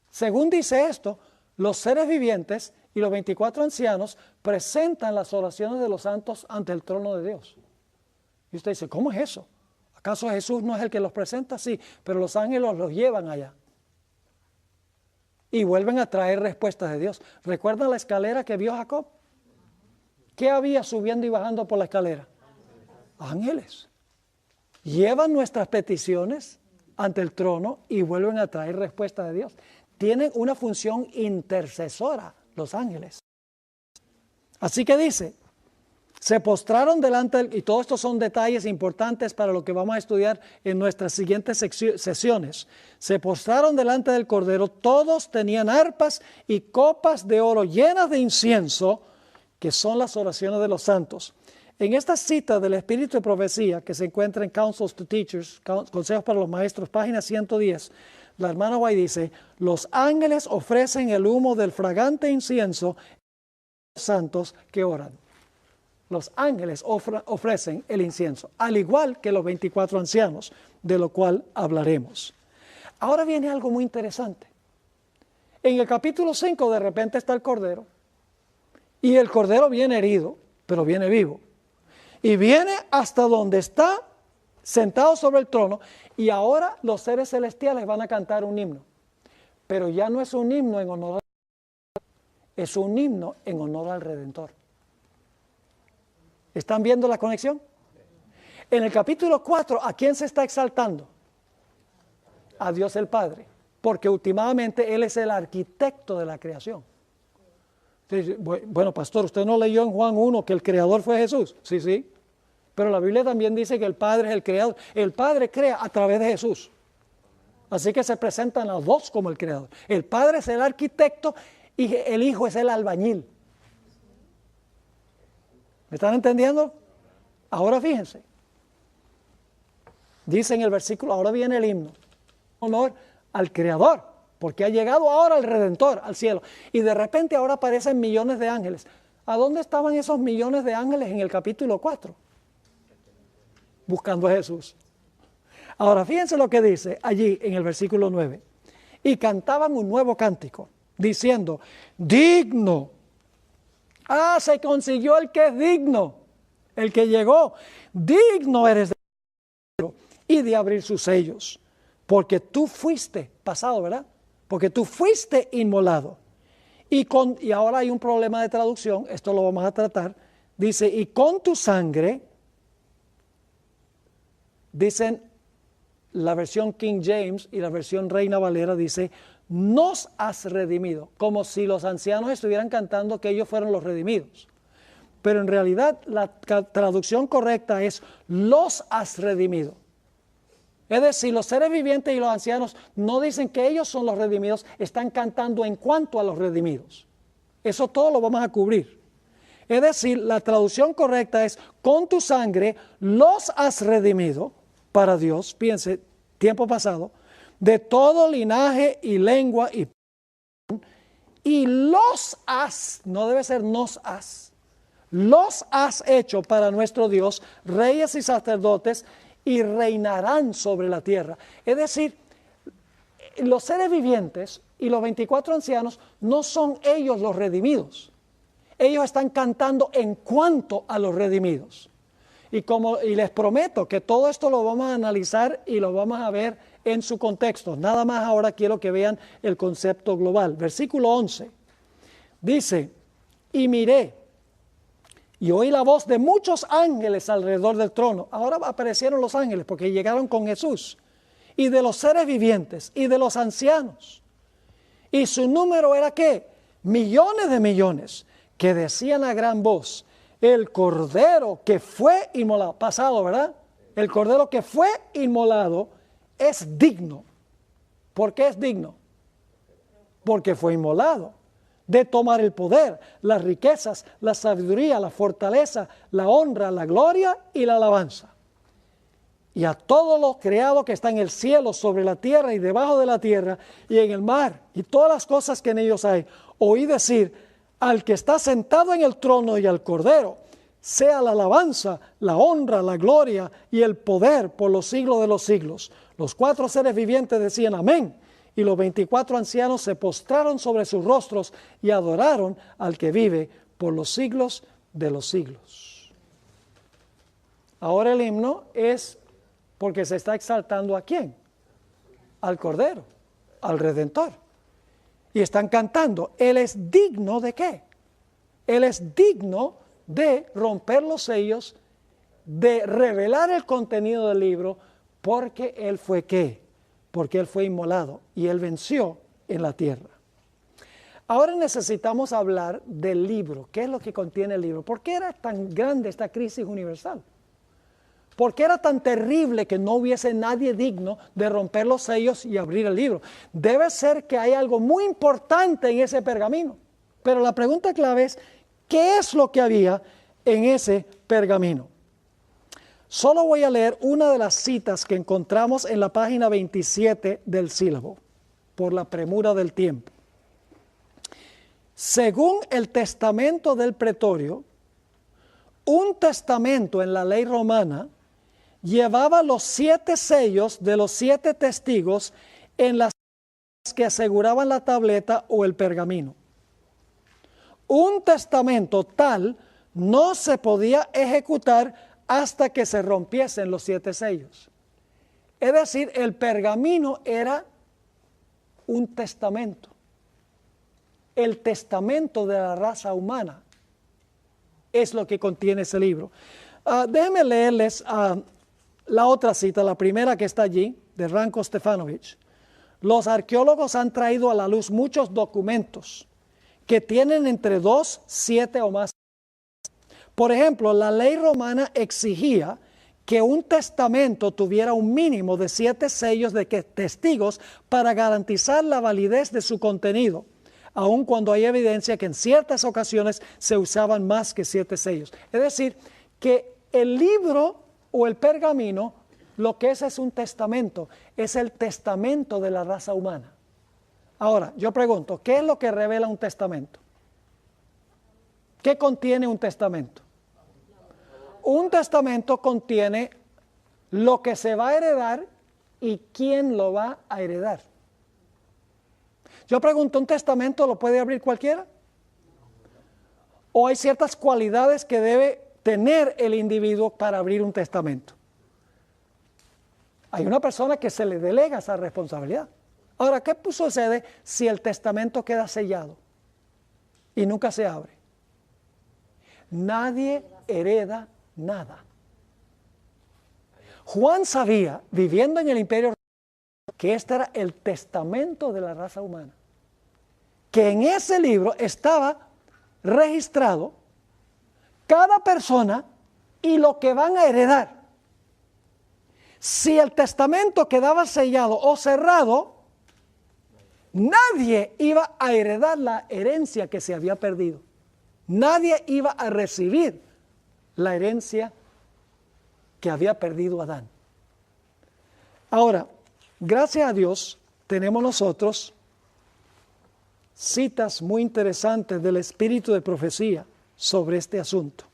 Según dice esto, los seres vivientes y los 24 ancianos presentan las oraciones de los santos ante el trono de Dios. Y usted dice, ¿cómo es eso? ¿Acaso Jesús no es el que los presenta? Sí, pero los ángeles los llevan allá. Y vuelven a traer respuestas de Dios. ¿Recuerdan la escalera que vio Jacob? ¿Qué había subiendo y bajando por la escalera? Ángeles. Llevan nuestras peticiones ante el trono y vuelven a traer respuestas de Dios. Tienen una función intercesora los ángeles. Así que dice, se postraron delante, y todos estos son detalles importantes para lo que vamos a estudiar en nuestras siguientes sesiones. Se postraron delante del Cordero, todos tenían arpas y copas de oro llenas de incienso, que son las oraciones de los santos. En esta cita del Espíritu de Profecía, que se encuentra en Counsels to Teachers, Consejos para los Maestros, página 110, la hermana White dice, los ángeles ofrecen el humo del fragante incienso a los santos que oran. Los ángeles ofrecen el incienso, al igual que los 24 ancianos, de lo cual hablaremos. Ahora viene algo muy interesante. En el capítulo 5 de repente está el Cordero, y el Cordero viene herido, pero viene vivo. Y viene hasta donde está sentado sobre el trono, y ahora los seres celestiales van a cantar un himno. Pero ya no es un himno en honor al es un himno en honor al Redentor. ¿Están viendo la conexión? En el capítulo 4, ¿a quién se está exaltando? A Dios el Padre, porque últimamente Él es el arquitecto de la creación. Bueno, pastor, ¿usted no leyó en Juan 1 que el creador fue Jesús? Sí, sí. Pero la Biblia también dice que el Padre es el creador. El Padre crea a través de Jesús. Así que se presentan los dos como el creador. El Padre es el arquitecto y el Hijo es el albañil. ¿Me están entendiendo? Ahora fíjense. Dice en el versículo, ahora viene el himno. Honor al creador, porque ha llegado ahora el Redentor al cielo. Y de repente ahora aparecen millones de ángeles. ¿A dónde estaban esos millones de ángeles en el capítulo 4? Buscando a Jesús. Ahora fíjense lo que dice allí en el versículo 9. Y cantaban un nuevo cántico, diciendo, digno. Se consiguió el que es digno, el que llegó. Digno eres de y de abrir sus sellos, porque tú fuiste, pasado, ¿verdad? Porque tú fuiste inmolado. Y ahora hay un problema de traducción, esto lo vamos a tratar. Dice, y con tu sangre, dicen la versión King James y la versión Reina Valera, dice, nos has redimido, como si los ancianos estuvieran cantando que ellos fueron los redimidos. Pero en realidad la traducción correcta es, los has redimido. Es decir, los seres vivientes y los ancianos no dicen que ellos son los redimidos, están cantando en cuanto a los redimidos. Eso todo lo vamos a cubrir. Es decir, la traducción correcta es, con tu sangre los has redimido para Dios, piense, tiempo pasado, de todo linaje y lengua y los has, no debe ser nos has, los has hecho para nuestro Dios, reyes y sacerdotes, y reinarán sobre la tierra. Es decir, los seres vivientes y los 24 ancianos no son ellos los redimidos. Ellos están cantando en cuanto a los redimidos. Y les prometo que todo esto lo vamos a analizar y lo vamos a ver en su contexto. Nada más ahora quiero que vean el concepto global. Versículo 11 dice, y miré y oí la voz de muchos ángeles alrededor del trono. Ahora aparecieron los ángeles porque llegaron con Jesús. Y de los seres vivientes y de los ancianos. Y su número era ¿qué? Millones de millones, que decían a gran voz, el Cordero que fue inmolado, pasado, ¿verdad? El Cordero que fue inmolado es digno. ¿Por qué es digno? Porque fue inmolado. De tomar el poder, las riquezas, la sabiduría, la fortaleza, la honra, la gloria y la alabanza. Y a todo lo creado que está en el cielo, sobre la tierra y debajo de la tierra, y en el mar, y todas las cosas que en ellos hay, oí decir, al que está sentado en el trono y al Cordero, sea la alabanza, la honra, la gloria y el poder por los siglos de los siglos. Los 4 seres vivientes decían amén. Y los 24 ancianos se postraron sobre sus rostros y adoraron al que vive por los siglos de los siglos. Ahora el himno es porque se está exaltando ¿a quién? Al Cordero, al Redentor. Y están cantando, Él es digno ¿de qué? Él es digno de romper los sellos, de revelar el contenido del libro, porque Él fue ¿qué? Porque Él fue inmolado y Él venció en la tierra. Ahora necesitamos hablar del libro. ¿Qué es lo que contiene el libro? ¿Por qué era tan grande esta crisis universal? ¿Por qué era tan terrible que no hubiese nadie digno de romper los sellos y abrir el libro? Debe ser que hay algo muy importante en ese pergamino. Pero la pregunta clave es, ¿qué es lo que había en ese pergamino? Solo voy a leer una de las citas que encontramos en la página 27 del sílabo, por la premura del tiempo. Según el testamento del pretorio, un testamento en la ley romana llevaba los 7 sellos de los 7 testigos en las que aseguraban la tableta o el pergamino. Un testamento tal no se podía ejecutar hasta que se rompiesen los 7 sellos. Es decir, el pergamino era un testamento. El testamento de la raza humana es lo que contiene ese libro. Déjenme leerles la otra cita, la primera que está allí, de Ranko Stefanovic. Los arqueólogos han traído a la luz muchos documentos que tienen entre 2, 7 o más. Por ejemplo, la ley romana exigía que un testamento tuviera un mínimo de 7 sellos de testigos para garantizar la validez de su contenido, aun cuando hay evidencia que en ciertas ocasiones se usaban más que 7 sellos. Es decir, que el libro o el pergamino, lo que es un testamento, es el testamento de la raza humana. Ahora, yo pregunto, ¿qué es lo que revela un testamento? ¿Qué contiene un testamento? Un testamento contiene lo que se va a heredar y quién lo va a heredar. Yo pregunto, ¿un testamento lo puede abrir cualquiera? ¿O hay ciertas cualidades que debe tener el individuo para abrir un testamento? Hay una persona que se le delega esa responsabilidad. Ahora, ¿qué sucede si el testamento queda sellado y nunca se abre? Nadie hereda nada. Juan sabía, viviendo en el imperio, que este era el testamento de la raza humana. Que en ese libro estaba registrado cada persona y lo que van a heredar. Si el testamento quedaba sellado o cerrado, nadie iba a heredar la herencia que se había perdido. Nadie iba a recibir la herencia que había perdido Adán. Ahora, gracias a Dios, tenemos nosotros citas muy interesantes del espíritu de profecía sobre este asunto.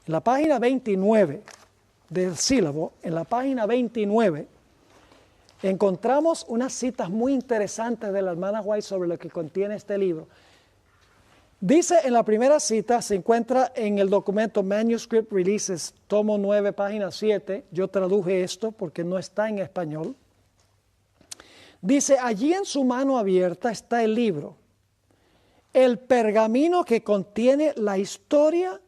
En la página 29 del sílabo, en la página 29, encontramos unas citas muy interesantes de la hermana White sobre lo que contiene este libro. Dice en la primera cita, se encuentra en el documento Manuscript Releases, tomo 9, página 7. Yo traduje esto porque no está en español. Dice, allí en su mano abierta está el libro, el pergamino que contiene la historia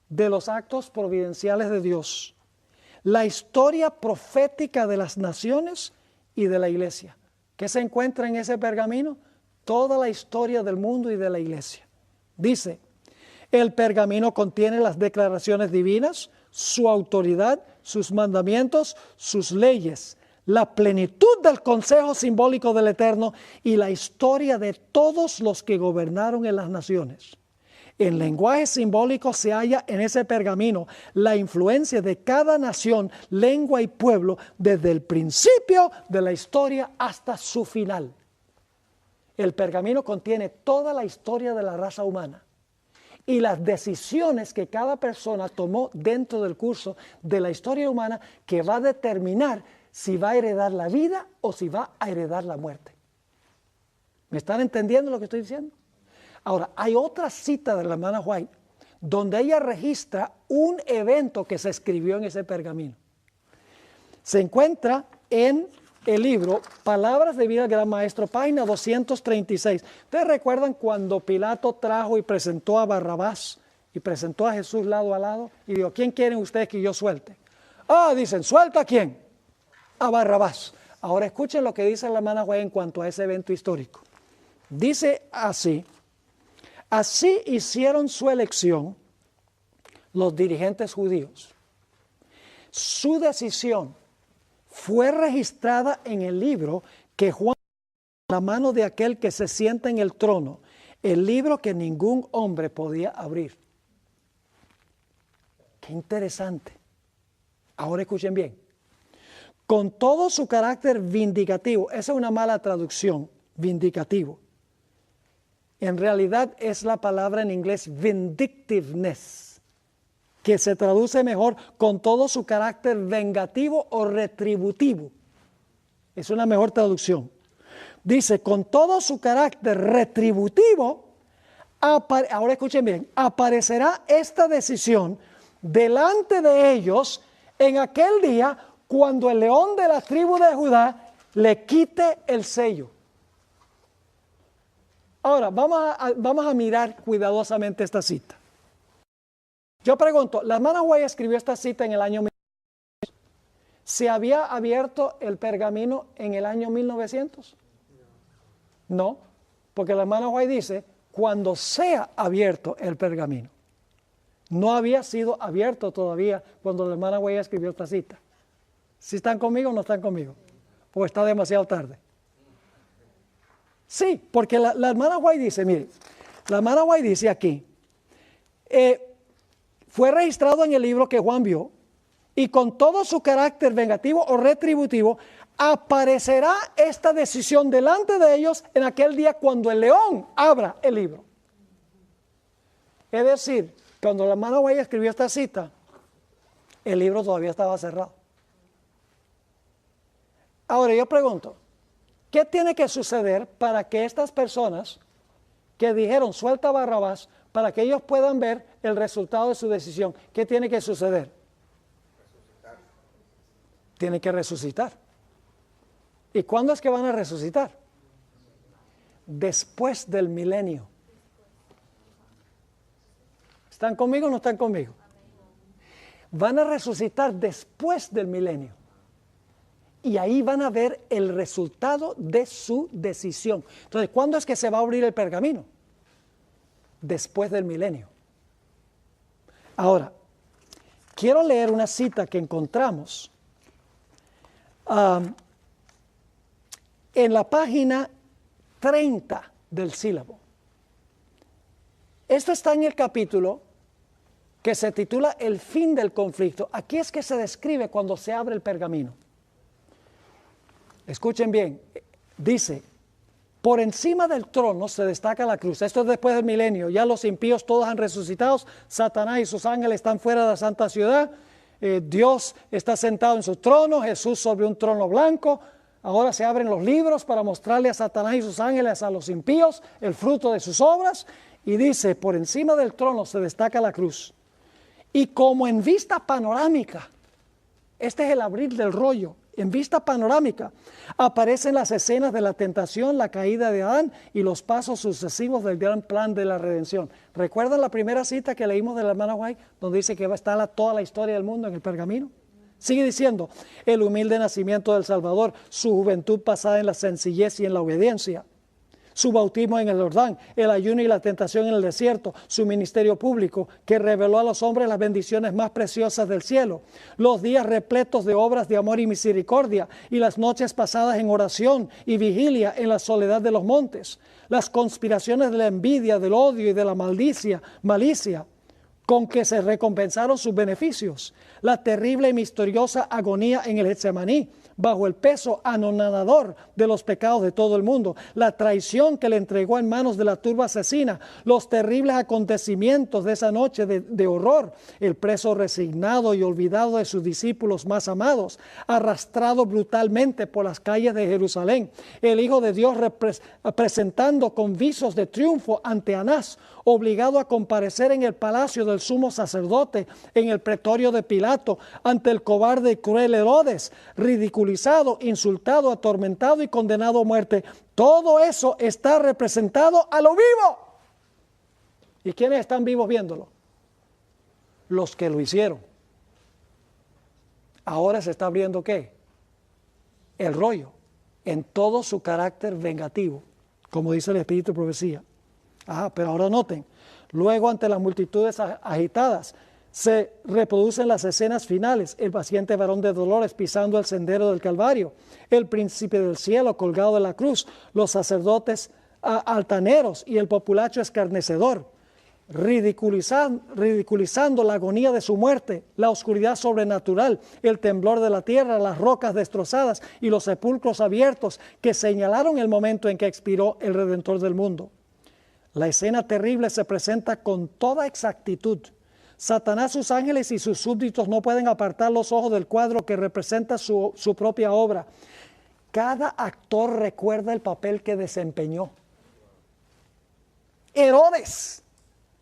de los actos providenciales de Dios, la historia profética de las naciones y de la iglesia. ¿Qué se encuentra en ese pergamino? Toda la historia del mundo y de la iglesia. Dice, el pergamino contiene las declaraciones divinas, su autoridad, sus mandamientos, sus leyes, la plenitud del consejo simbólico del Eterno y la historia de todos los que gobernaron en las naciones. En lenguaje simbólico se halla en ese pergamino la influencia de cada nación, lengua y pueblo desde el principio de la historia hasta su final. El pergamino contiene toda la historia de la raza humana y las decisiones que cada persona tomó dentro del curso de la historia humana que va a determinar si va a heredar la vida o si va a heredar la muerte. ¿Me están entendiendo lo que estoy diciendo? Ahora, hay otra cita de la hermana White donde ella registra un evento que se escribió en ese pergamino. Se encuentra en el libro Palabras de Vida del Gran Maestro, página 236. ¿Ustedes recuerdan cuando Pilato trajo y presentó a Barrabás y presentó a Jesús lado a lado? Y dijo, ¿quién quieren ustedes que yo suelte? Dicen, ¿suelta a quién? A Barrabás. Ahora escuchen lo que dice la hermana White en cuanto a ese evento histórico. Dice así, así hicieron su elección los dirigentes judíos. Su decisión fue registrada en el libro que Juan, la mano de aquel que se sienta en el trono, el libro que ningún hombre podía abrir. Qué interesante. Ahora escuchen bien. Con todo su carácter vindicativo, esa es una mala traducción, vindicativo. En realidad es la palabra en inglés vindictiveness, que se traduce mejor con todo su carácter vengativo o retributivo. Es una mejor traducción. Dice, con todo su carácter retributivo, ahora escuchen bien, aparecerá esta decisión delante de ellos en aquel día cuando el león de la tribu de Judá le quite el sello. Ahora, vamos a mirar cuidadosamente esta cita. Yo pregunto, la hermana White escribió esta cita en el año 1900. ¿Se había abierto el pergamino en el año 1900? No, porque la hermana White dice, cuando sea abierto el pergamino. No había sido abierto todavía cuando la hermana White escribió esta cita. ¿Si están conmigo o no están conmigo? ¿O está demasiado tarde? Sí, porque la hermana White dice, mire, la hermana White dice aquí, fue registrado en el libro que Juan vio, y con todo su carácter vengativo o retributivo, aparecerá esta decisión delante de ellos en aquel día cuando el león abra el libro. Es decir, cuando la hermana White escribió esta cita, el libro todavía estaba cerrado. Ahora yo pregunto, ¿qué tiene que suceder para que estas personas que dijeron suelta a Barrabás, para que ellos puedan ver el resultado de su decisión? ¿Qué tiene que suceder? Resucitar. Tienen que resucitar. ¿Y cuándo es que van a resucitar? Después del milenio. ¿Están conmigo o no están conmigo? Van a resucitar después del milenio. Y ahí van a ver el resultado de su decisión. Entonces, ¿cuándo es que se va a abrir el pergamino? Después del milenio. Ahora, quiero leer una cita que encontramos en la página 30 del sílabo. Esto está en el capítulo que se titula El fin del conflicto. Aquí es que se describe cuando se abre el pergamino. Escuchen bien, dice, por encima del trono se destaca la cruz. Esto es después del milenio, ya los impíos todos han resucitado, Satanás y sus ángeles están fuera de la santa ciudad, Dios está sentado en su trono, Jesús sobre un trono blanco. Ahora se abren los libros para mostrarle a Satanás y sus ángeles, a los impíos, el fruto de sus obras. Y dice, por encima del trono se destaca la cruz. Y como en vista panorámica, este es el abrir del rollo, en vista panorámica, aparecen las escenas de la tentación, la caída de Adán y los pasos sucesivos del gran plan de la redención. ¿Recuerdan la primera cita que leímos de la hermana White, donde dice que va a estar toda la historia del mundo en el pergamino? Sigue diciendo, el humilde nacimiento del Salvador, su juventud pasada en la sencillez y en la obediencia, su bautismo en el Jordán, el ayuno y la tentación en el desierto, su ministerio público que reveló a los hombres las bendiciones más preciosas del cielo, los días repletos de obras de amor y misericordia y las noches pasadas en oración y vigilia en la soledad de los montes, las conspiraciones de la envidia, del odio y de la malicia con que se recompensaron sus beneficios, la terrible y misteriosa agonía en el Getsemaní, bajo el peso anonadador de los pecados de todo el mundo, la traición que le entregó en manos de la turba asesina, los terribles acontecimientos de esa noche de horror, el preso resignado y olvidado de sus discípulos más amados, arrastrado brutalmente por las calles de Jerusalén, el Hijo de Dios presentando con visos de triunfo ante Anás, obligado a comparecer en el palacio del sumo sacerdote, en el pretorio de Pilato, ante el cobarde y cruel Herodes, ridiculizado, insultado, atormentado y condenado a muerte. Todo eso está representado a lo vivo. ¿Y quiénes están vivos viéndolo? Los que lo hicieron. Ahora se está abriendo ¿qué? El rollo, en todo su carácter vengativo, como dice el Espíritu de Profecía. Pero ahora noten, luego ante las multitudes agitadas, se reproducen las escenas finales, el paciente varón de dolores pisando el sendero del Calvario, el príncipe del cielo colgado de la cruz, los sacerdotes altaneros y el populacho escarnecedor. ridiculizando la agonía de su muerte, la oscuridad sobrenatural, el temblor de la tierra, las rocas destrozadas y los sepulcros abiertos que señalaron el momento en que expiró el Redentor del mundo. La escena terrible se presenta con toda exactitud. Satanás, sus ángeles y sus súbditos no pueden apartar los ojos del cuadro que representa su propia obra. Cada actor recuerda el papel que desempeñó. Herodes,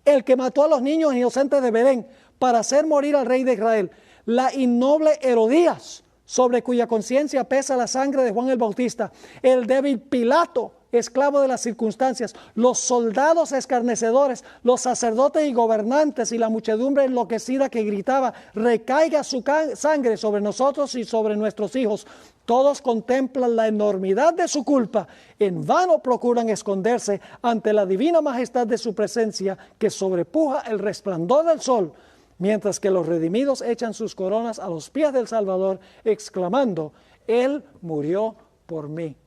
el que mató a los niños inocentes de Belén para hacer morir al rey de Israel. La innoble Herodías, sobre cuya conciencia pesa la sangre de Juan el Bautista. El débil Pilato, esclavo de las circunstancias. Los soldados escarnecedores, los sacerdotes y gobernantes y la muchedumbre enloquecida que gritaba: recaiga su sangre sobre nosotros y sobre nuestros hijos. Todos contemplan la enormidad de su culpa. En vano procuran esconderse ante la divina majestad de su presencia que sobrepuja el resplandor del sol, mientras que los redimidos echan sus coronas a los pies del Salvador, exclamando: Él murió por mí.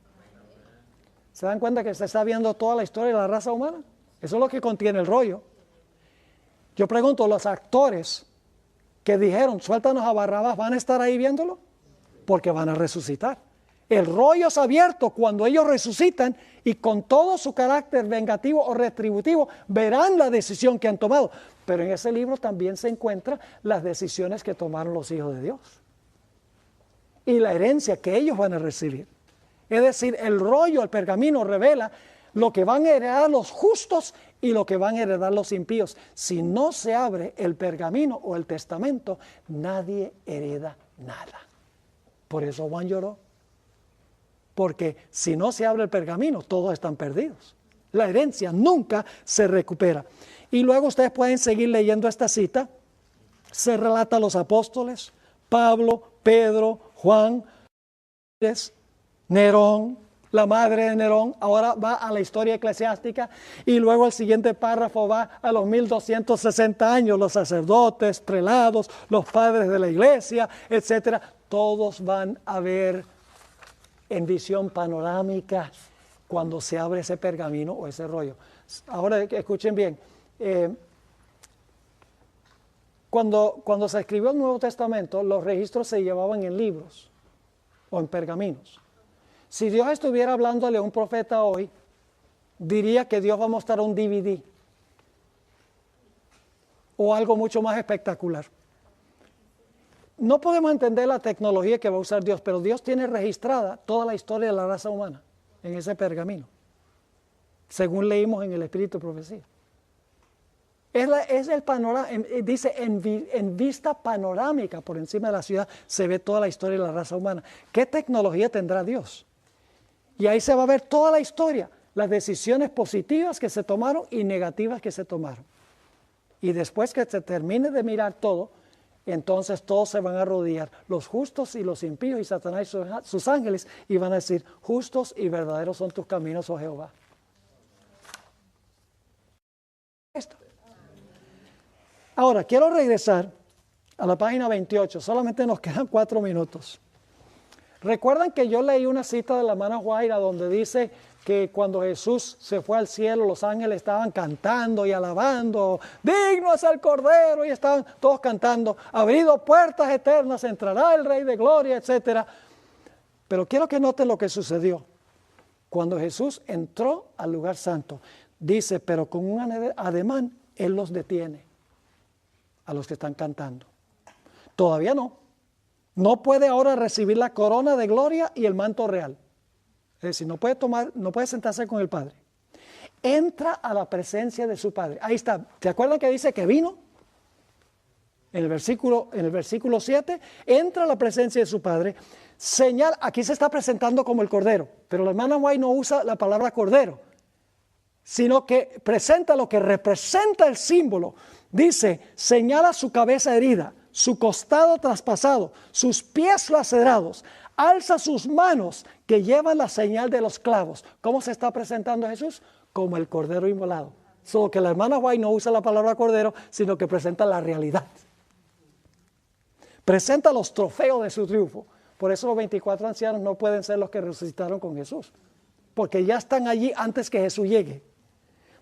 ¿Se dan cuenta que se está viendo toda la historia de la raza humana? Eso es lo que contiene el rollo. Yo pregunto, ¿los actores que dijeron suéltanos a Barrabás van a estar ahí viéndolo? Porque van a resucitar. El rollo es abierto cuando ellos resucitan y con todo su carácter vengativo o retributivo verán la decisión que han tomado. Pero en ese libro también se encuentran las decisiones que tomaron los hijos de Dios y la herencia que ellos van a recibir. Es decir, el rollo, el pergamino revela lo que van a heredar los justos y lo que van a heredar los impíos. Si no se abre el pergamino o el testamento, nadie hereda nada. Por eso Juan lloró. Porque si no se abre el pergamino, todos están perdidos. La herencia nunca se recupera. Y luego ustedes pueden seguir leyendo esta cita. Se relata a los apóstoles, Pablo, Pedro, Juan, Nerón, la madre de Nerón. Ahora va a la historia eclesiástica y luego el siguiente párrafo va a los 1260 años, los sacerdotes, prelados, los padres de la iglesia, etcétera. Todos van a ver en visión panorámica cuando se abre ese pergamino o ese rollo. Ahora escuchen bien, cuando se escribió el Nuevo Testamento, los registros se llevaban en libros o en pergaminos. Si Dios estuviera hablándole a un profeta hoy, diría que Dios va a mostrar un DVD o algo mucho más espectacular. No podemos entender la tecnología que va a usar Dios, pero Dios tiene registrada toda la historia de la raza humana en ese pergamino, según leímos en el Espíritu de Profecía. Es el panorama, dice en vista panorámica por encima de la ciudad se ve toda la historia de la raza humana. ¿Qué tecnología tendrá Dios? Y ahí se va a ver toda la historia, las decisiones positivas que se tomaron y negativas que se tomaron. Y después que se termine de mirar todo, entonces todos se van a arrodillar, los justos y los impíos y Satanás y sus ángeles, y van a decir: justos y verdaderos son tus caminos, oh Jehová. Esto. Ahora, quiero regresar a la página 28, solamente nos quedan 4 minutos. ¿Recuerdan que yo leí una cita de la hermana Guaira donde dice que cuando Jesús se fue al cielo, los ángeles estaban cantando y alabando: digno es el Cordero, y estaban todos cantando: abrido puertas eternas, entrará el Rey de Gloria, etcétera? Pero quiero que noten lo que sucedió. Cuando Jesús entró al lugar santo, dice, pero con un ademán, Él los detiene a los que están cantando. Todavía no. No puede ahora recibir la corona de gloria y el manto real. Es decir, no puede sentarse con el Padre. Entra a la presencia de su Padre. Ahí está. ¿Se acuerdan que dice que vino? En el versículo 7, entra a la presencia de su Padre. Señal, aquí se está presentando como el Cordero, pero la hermana White no usa la palabra Cordero, sino que presenta lo que representa el símbolo. Dice, señala su cabeza herida, su costado traspasado, sus pies lacerados, alza sus manos que llevan la señal de los clavos. ¿Cómo se está presentando Jesús? Como el Cordero inmolado. Solo que la hermana White no usa la palabra Cordero, sino que presenta la realidad. Presenta los trofeos de su triunfo. Por eso los 24 ancianos no pueden ser los que resucitaron con Jesús, porque ya están allí antes que Jesús llegue.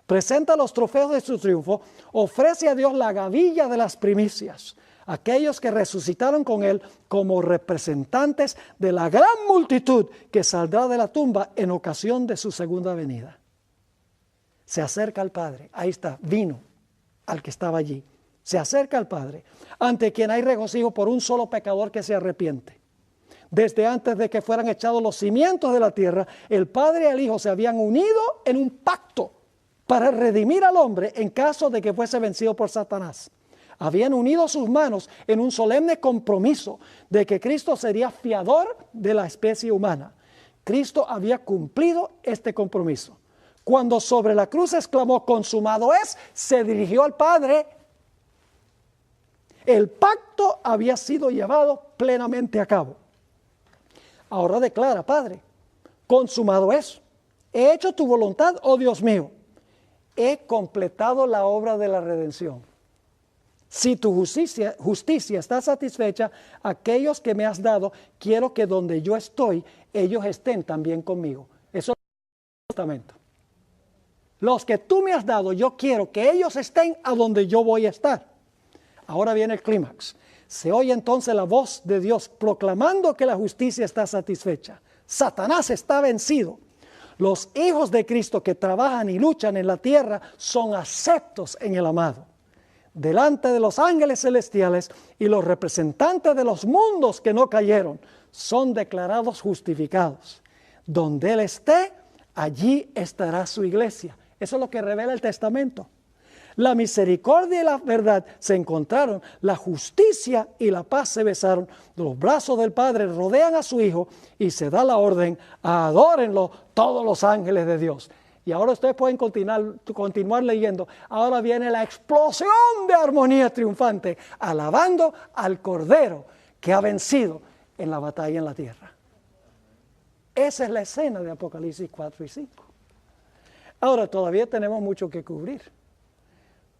presenta los trofeos de su triunfo, ofrece a Dios la gavilla de las primicias, aquellos que resucitaron con Él como representantes de la gran multitud que saldrá de la tumba en ocasión de su segunda venida. Se acerca al Padre, ahí está, vino al que estaba allí, se acerca al Padre, ante quien hay regocijo por un solo pecador que se arrepiente. Desde antes de que fueran echados los cimientos de la tierra, el Padre y el Hijo se habían unido en un pacto para redimir al hombre en caso de que fuese vencido por Satanás. Habían unido sus manos en un solemne compromiso de que Cristo sería fiador de la especie humana. Cristo había cumplido este compromiso. Cuando sobre la cruz exclamó, consumado es, se dirigió al Padre. El pacto había sido llevado plenamente a cabo. Ahora declara, Padre, consumado es. He hecho tu voluntad, oh Dios mío. He completado la obra de la redención. Si tu justicia está satisfecha, aquellos que me has dado, quiero que donde yo estoy, ellos estén también conmigo. Eso es el Testamento. Los que tú me has dado, yo quiero que ellos estén a donde yo voy a estar. Ahora viene el clímax. Se oye entonces la voz de Dios proclamando que la justicia está satisfecha. Satanás está vencido. Los hijos de Cristo que trabajan y luchan en la tierra son aceptos en el amado. Delante de los ángeles celestiales y los representantes de los mundos que no cayeron, son declarados justificados. Donde Él esté, allí estará su iglesia. Eso es lo que revela el Testamento. La misericordia y la verdad se encontraron, la justicia y la paz se besaron, los brazos del Padre rodean a su Hijo y se da la orden, adórenlo todos los ángeles de Dios. Y ahora ustedes pueden continuar leyendo. Ahora viene la explosión de armonía triunfante, alabando al Cordero que ha vencido en la batalla en la tierra. Esa es la escena de Apocalipsis 4 y 5. Ahora todavía tenemos mucho que cubrir,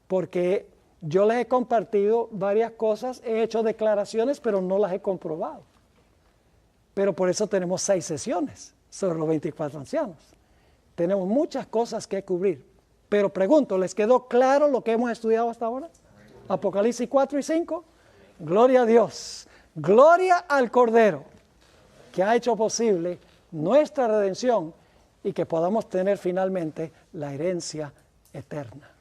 porque yo les he compartido varias cosas, he hecho declaraciones, pero no las he comprobado. Pero por eso tenemos 6 sesiones sobre los 24 ancianos. Tenemos muchas cosas que cubrir. Pero pregunto, ¿les quedó claro lo que hemos estudiado hasta ahora? Apocalipsis 4 y 5. Gloria a Dios. Gloria al Cordero, que ha hecho posible nuestra redención y que podamos tener finalmente la herencia eterna.